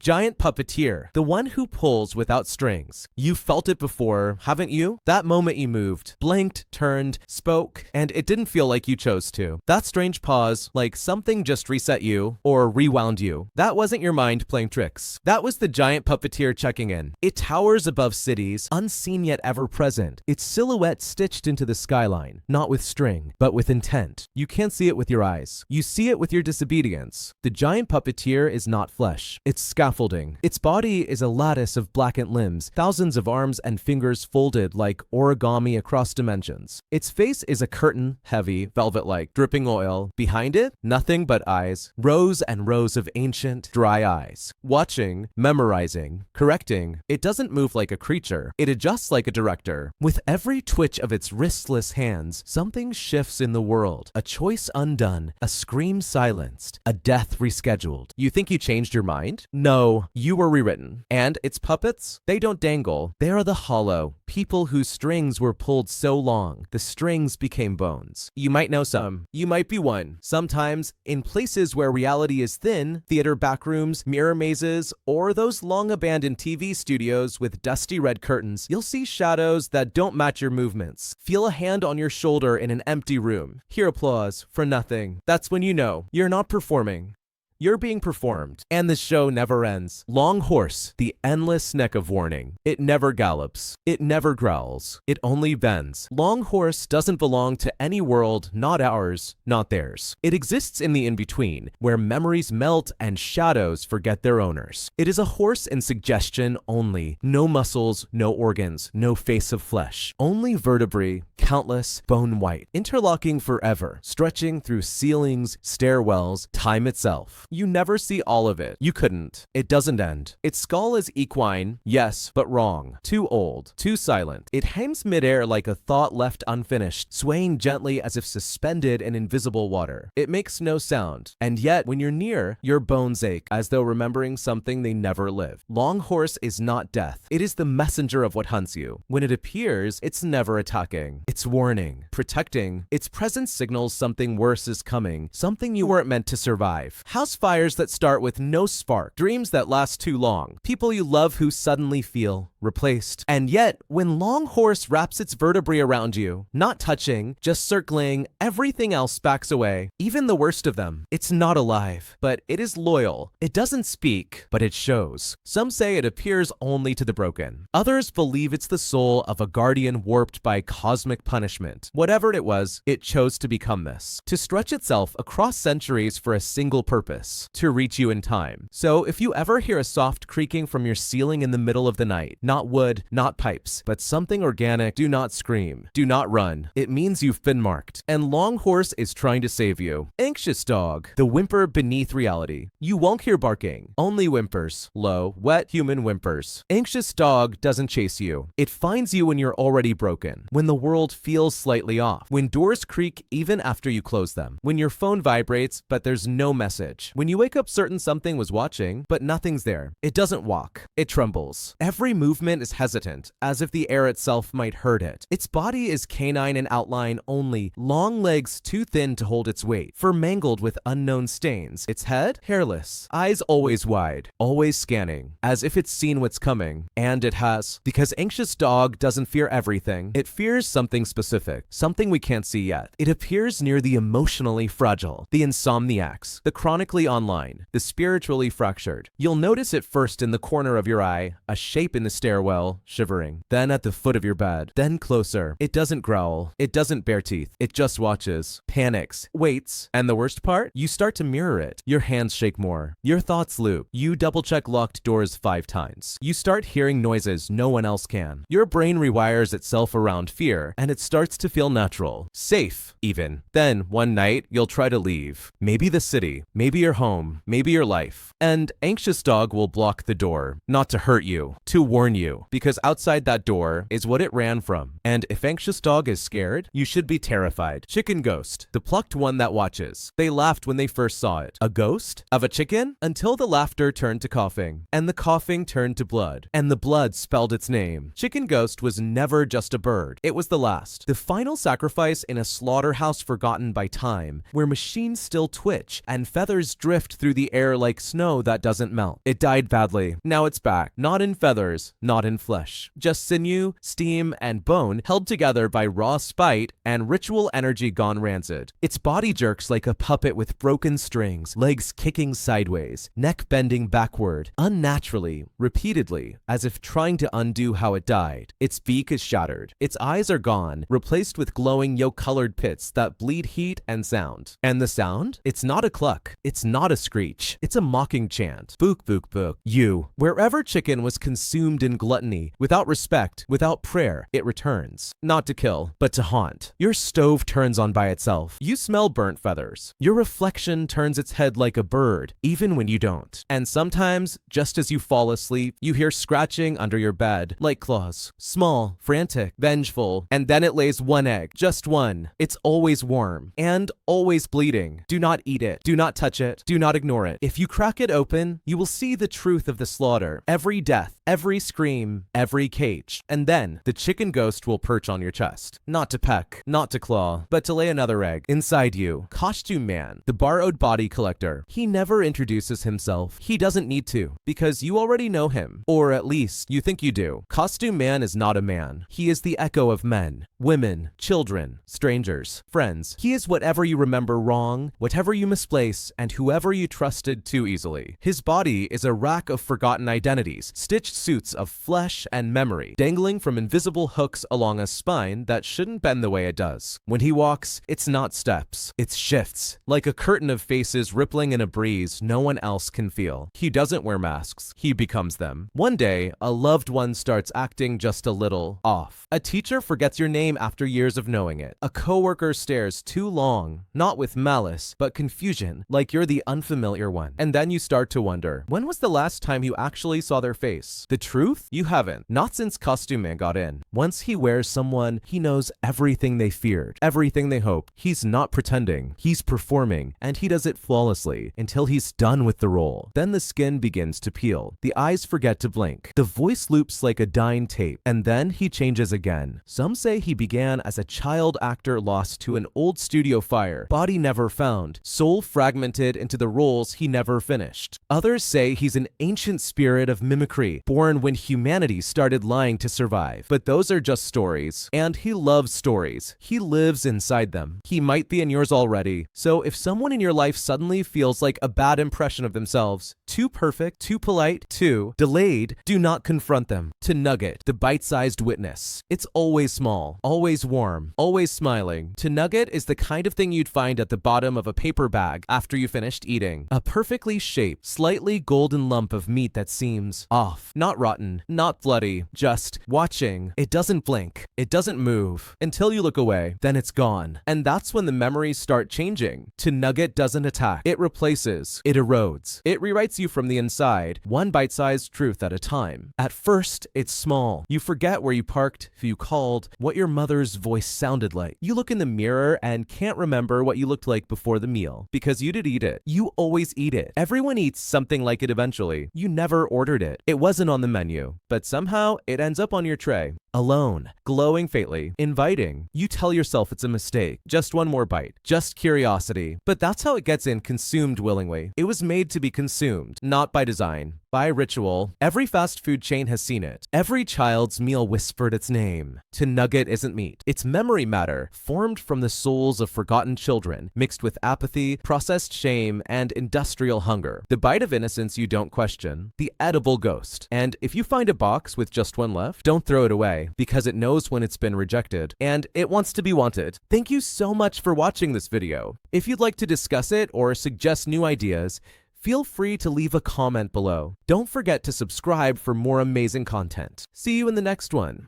Giant Puppeteer, the one who pulls without strings. You've felt it before, haven't you? That moment you moved, blinked, turned, spoke, and it didn't feel like you chose to. That strange pause, like something just reset you or rewound you. That wasn't your mind playing tricks. That was the giant puppeteer checking in. It towers above cities, unseen yet ever present. Its silhouette stitched into the skyline, not with string, but with intent. You can't see it with your eyes. You see it with your disobedience. The giant puppeteer is not flesh. It's scaffolding. Its body is a lattice of blackened limbs, thousands of arms and fingers folded like origami across dimensions. Its face is a curtain, heavy, velvet-like, dripping oil. Behind it, nothing but eyes, rows and rows of ancient, dry eyes. Watching, memorizing, correcting. It doesn't move like a creature. It adjusts like a director. With every twitch of its wristless hands, something shifts in the world. A choice undone, a scream silenced, a death rescheduled. You think you changed your mind? No, you were rewritten. And its puppets? They don't dangle. They are the hollow, people whose strings were pulled so long, the strings became bones. You might know some. You might be one. Sometimes, in places where reality is thin, theater backrooms, mirror mazes, or those long-abandoned TV studios with dusty red curtains, you'll see shadows that don't match your movements. Feel a hand on your shoulder in an empty room. Hear applause for nothing. That's when you know you're not performing. You're being performed, and the show never ends. Long Horse, the endless neck of warning. It never gallops. It never growls. It only bends. Long Horse doesn't belong to any world, not ours, not theirs. It exists in the in-between, where memories melt and shadows forget their owners. It is a horse in suggestion only. No muscles, no organs, no face of flesh. Only vertebrae, countless, bone white, interlocking forever, stretching through ceilings, stairwells, time itself. You never see all of it. You couldn't. It doesn't end. Its skull is equine, yes, but wrong. Too old. Too silent. It hangs midair like a thought left unfinished, swaying gently as if suspended in invisible water. It makes no sound. And yet, when you're near, your bones ache, as though remembering something they never lived. Long Horse is not death. It is the messenger of what hunts you. When it appears, it's never attacking. It's warning. Protecting. Its presence signals something worse is coming. Something you weren't meant to survive. House fires that start with no spark, dreams that last too long, people you love who suddenly feel replaced. And yet, when Long Horse wraps its vertebrae around you, not touching, just circling, everything else backs away, even the worst of them. It's not alive, but it is loyal. It doesn't speak, but it shows. Some say it appears only to the broken. Others believe it's the soul of a guardian warped by cosmic punishment. Whatever it was, it chose to become this, to stretch itself across centuries for a single purpose. To reach you in time. So if you ever hear a soft creaking from your ceiling in the middle of the night, not wood, not pipes, but something organic, do not scream. Do not run. It means you've been marked. And Long Horse is trying to save you. Anxious Dog, the whimper beneath reality. You won't hear barking, only whimpers. Low, wet human whimpers. Anxious Dog doesn't chase you. It finds you when you're already broken, when the world feels slightly off, when doors creak even after you close them, when your phone vibrates but there's no message, when you wake up certain something was watching, but nothing's there. It doesn't walk. It trembles. Every movement is hesitant, as if the air itself might hurt it. Its body is canine in outline only, long legs too thin to hold its weight, fur mangled with unknown stains. Its head? Hairless. Eyes always wide, always scanning, as if it's seen what's coming. And it has. Because Anxious Dog doesn't fear everything. It fears something specific, something we can't see yet. It appears near the emotionally fragile, the insomniacs, the chronically online, the spiritually fractured. You'll notice it first in the corner of your eye, a shape in the stairwell, shivering. Then at the foot of your bed. Then closer. It doesn't growl. It doesn't bare teeth. It just watches, panics, waits. And the worst part? You start to mirror it. Your hands shake more. Your thoughts loop. You double-check locked doors 5 times. You start hearing noises no one else can. Your brain rewires itself around fear, and it starts to feel natural. Safe, even. Then, one night, you'll try to leave. Maybe the city. Maybe your home, maybe your life. And Anxious Dog will block the door, not to hurt you, to warn you, because outside that door is what it ran from. And if Anxious Dog is scared, you should be terrified. Chicken Ghost, the plucked one that watches. They laughed when they first saw it. A ghost? Of a chicken? Until the laughter turned to coughing, and the coughing turned to blood, and the blood spelled its name. Chicken Ghost was never just a bird. It was the last, the final sacrifice in a slaughterhouse forgotten by time, where machines still twitch and feathers drift through the air like snow that doesn't melt. It died badly. Now it's back. Not in feathers, not in flesh. Just sinew, steam, and bone held together by raw spite and ritual energy gone rancid. Its body jerks like a puppet with broken strings, legs kicking sideways, neck bending backward, unnaturally, repeatedly, as if trying to undo how it died. Its beak is shattered. Its eyes are gone, replaced with glowing yolk-colored pits that bleed heat and sound. And the sound? It's not a cluck. It's not a screech. It's a mocking chant. Book, book, book. You. Wherever chicken was consumed in gluttony, without respect, without prayer, it returns. Not to kill, but to haunt. Your stove turns on by itself. You smell burnt feathers. Your reflection turns its head like a bird, even when you don't. And sometimes, just as you fall asleep, you hear scratching under your bed, like claws. Small, frantic, vengeful, and then it lays one egg. Just one. It's always warm, and always bleeding. Do not eat it. Do not touch it. Do not ignore it. If you crack it open, you will see the truth of the slaughter. Every death, every scream, every cage. And then, the chicken ghost will perch on your chest. Not to peck, not to claw, but to lay another egg. Inside you, Costume Man, the borrowed body collector. He never introduces himself. He doesn't need to, because you already know him. Or at least, you think you do. Costume Man is not a man. He is the echo of men, women, children, strangers, friends. He is whatever you remember wrong, whatever you misplace, and whoever you trusted too easily. His body is a rack of forgotten identities, stitched suits of flesh and memory, dangling from invisible hooks along a spine that shouldn't bend the way it does. When he walks, it's not steps, it's shifts, like a curtain of faces rippling in a breeze no one else can feel. He doesn't wear masks, he becomes them. One day, a loved one starts acting just a little off. A teacher forgets your name after years of knowing it. A coworker stares too long, not with malice, but confusion, like you're the unfamiliar one. And then you start to wonder, when was the last time you actually saw their face? The truth? You haven't. Not since Costume Man got in. Once he wears someone, he knows everything they feared, everything they hoped. He's not pretending, he's performing, and he does it flawlessly until he's done with the role. Then the skin begins to peel. The eyes forget to blink. The voice loops like a dying tape, and then he changes again. Some say he began as a child actor lost to an old studio fire, body never found, soul fragmented into the roles he never finished. Others say he's an ancient spirit of mimicry, born when humanity started lying to survive. But those are just stories, and he loves stories. He lives inside them. He might be in yours already. So if someone in your life suddenly feels like a bad impression of themselves, too perfect, too polite, too delayed, do not confront them. To Nugget, the bite-sized witness. It's always small, always warm, always smiling. To Nugget is the kind of thing you'd find at the bottom of a paper bag after you finished eating. A perfectly shaped, slightly golden lump of meat that seems off. Not rotten, not bloody, just watching. It doesn't blink. It doesn't move. Until you look away, then it's gone. And that's when the memories start changing. To Nugget doesn't attack. It replaces. It erodes. It rewrites you from the inside, one bite-sized truth at a time. At first, it's small. You forget where you parked, who you called, what your mother's voice sounded like. You look in the mirror and can't remember what you looked like before the meal, because you did eat it. You always eat it. Everyone eats something like it eventually. You never ordered it. It wasn't on the menu, but somehow it ends up on your tray. Alone, glowing faintly, inviting. You tell yourself it's a mistake. Just one more bite. Just curiosity. But that's how it gets in, consumed willingly. It was made to be consumed, not by design, by ritual. Every fast food chain has seen it. Every child's meal whispered its name. To Nugget isn't meat. It's memory matter, formed from the souls of forgotten children, mixed with apathy, processed shame, and industrial hunger. The bite of innocence you don't question. The edible ghost. And if you find a box with just one left, don't throw it away, because it knows when it's been rejected, and it wants to be wanted. Thank you so much for watching this video. If you'd like to discuss it or suggest new ideas, feel free to leave a comment below. Don't forget to subscribe for more amazing content. See you in the next one.